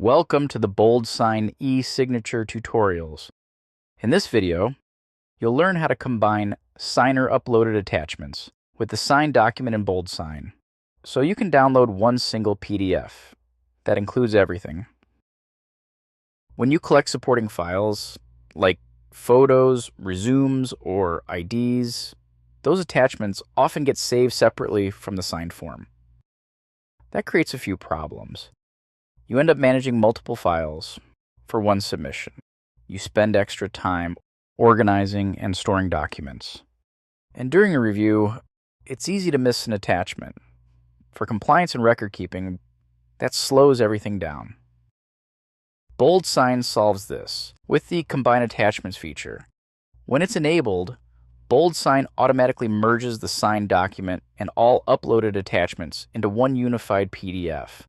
Welcome to the BoldSign eSignature tutorials. In this video, you'll learn how to combine signer uploaded attachments with the signed document in BoldSign, so you can download one single PDF that includes everything. When you collect supporting files, like photos, resumes, or IDs, those attachments often get saved separately from the signed form. That creates a few problems. You end up managing multiple files for one submission. You spend extra time organizing and storing documents. And during a review, it's easy to miss an attachment. For compliance and record keeping, that slows everything down. BoldSign solves this with the Combine Attachments feature. When it's enabled, BoldSign automatically merges the signed document and all uploaded attachments into one unified PDF.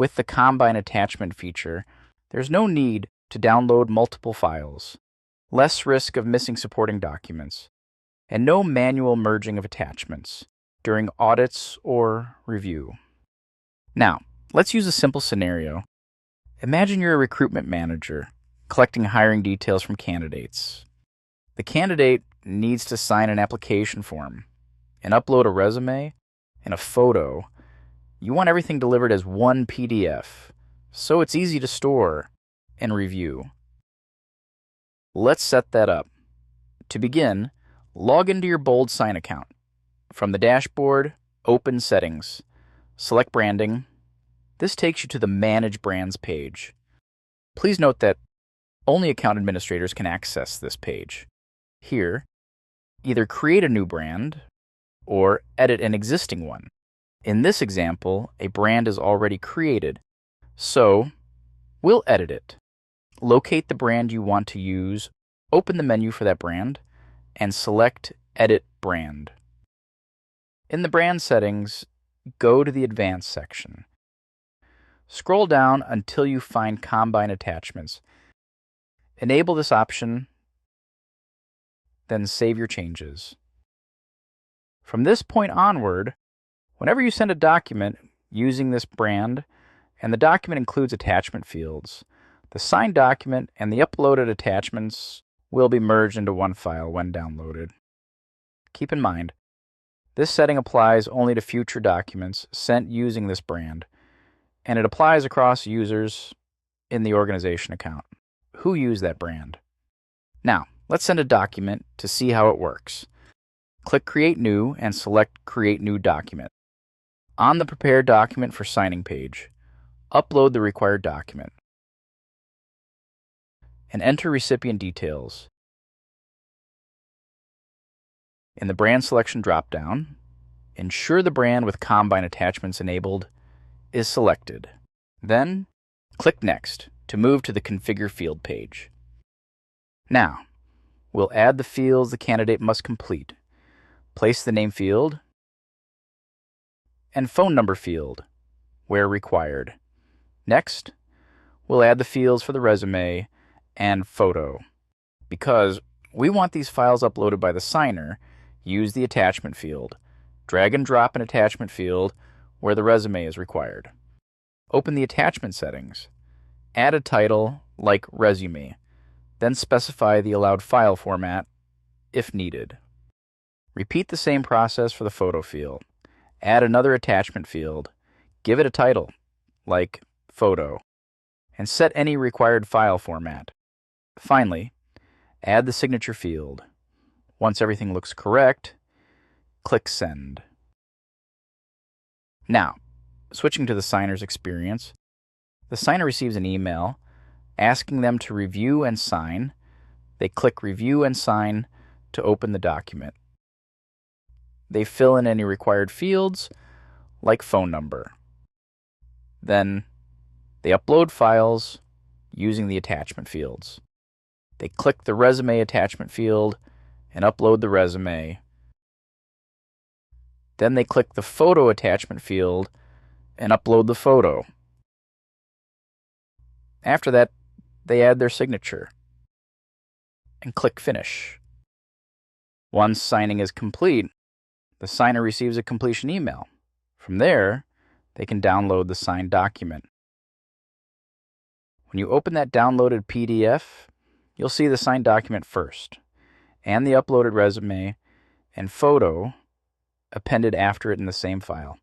With the Combine Attachment feature, there's no need to download multiple files, less risk of missing supporting documents, and no manual merging of attachments during audits or review. Now, let's use a simple scenario. Imagine you're a recruitment manager collecting hiring details from candidates. The candidate needs to sign an application form and upload a resume and a photo. You want everything delivered as one PDF, so it's easy to store and review. Let's set that up. To begin, log into your BoldSign account. From the dashboard, open Settings. Select Branding. This takes you to the Manage Brands page. Please note that only account administrators can access this page. Here, either create a new brand or edit an existing one. In this example, a brand is already created, so we'll edit it. Locate the brand you want to use, open the menu for that brand, and select Edit Brand. In the brand settings, go to the Advanced section. Scroll down until you find Combine Attachments. Enable this option, then save your changes. From this point onward, whenever you send a document using this brand, and the document includes attachment fields, the signed document and the uploaded attachments will be merged into one file when downloaded. Keep in mind, this setting applies only to future documents sent using this brand, and it applies across users in the organization account who use that brand. Now, let's send a document to see how it works. Click Create New and select Create New Document. On the Prepare Document for Signing page, upload the required document and enter recipient details. In the Brand Selection dropdown, ensure the brand with Combine Attachments enabled is selected. Then, click Next to move to the Configure Field page. Now, we'll add the fields the candidate must complete. Place the name field and phone number field where required. Next, we'll add the fields for the resume and photo. Because we want these files uploaded by the signer, use the attachment field. Drag and drop an attachment field where the resume is required. Open the attachment settings. Add a title like resume, then specify the allowed file format if needed. Repeat the same process for the photo field. Add another attachment field, give it a title, like photo, and set any required file format. Finally, add the signature field. Once everything looks correct, click Send. Now, switching to the signer's experience, the signer receives an email asking them to review and sign. They click Review and Sign to open the document. They fill in any required fields, like phone number. Then, they upload files using the attachment fields. They click the resume attachment field and upload the resume. Then they click the photo attachment field and upload the photo. After that, they add their signature and click Finish. Once signing is complete, the signer receives a completion email. From there, they can download the signed document. When you open that downloaded PDF, you'll see the signed document first, and the uploaded resume and photo appended after it in the same file.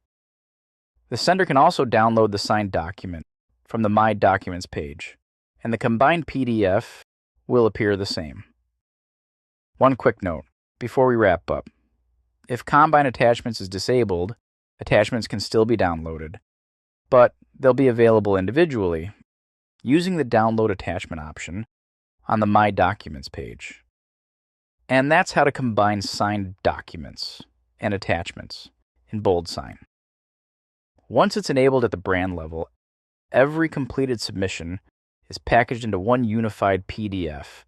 The sender can also download the signed document from the My Documents page, and the combined PDF will appear the same. One quick note before we wrap up. If Combine Attachments is disabled, attachments can still be downloaded, but they'll be available individually using the Download Attachment option on the My Documents page. And that's how to combine signed documents and attachments in BoldSign. Once it's enabled at the brand level, every completed submission is packaged into one unified PDF,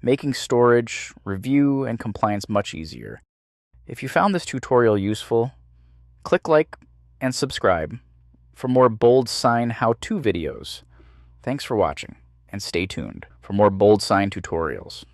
making storage, review, and compliance much easier. If you found this tutorial useful, click like and subscribe for more BoldSign how-to videos. Thanks for watching, and stay tuned for more BoldSign tutorials.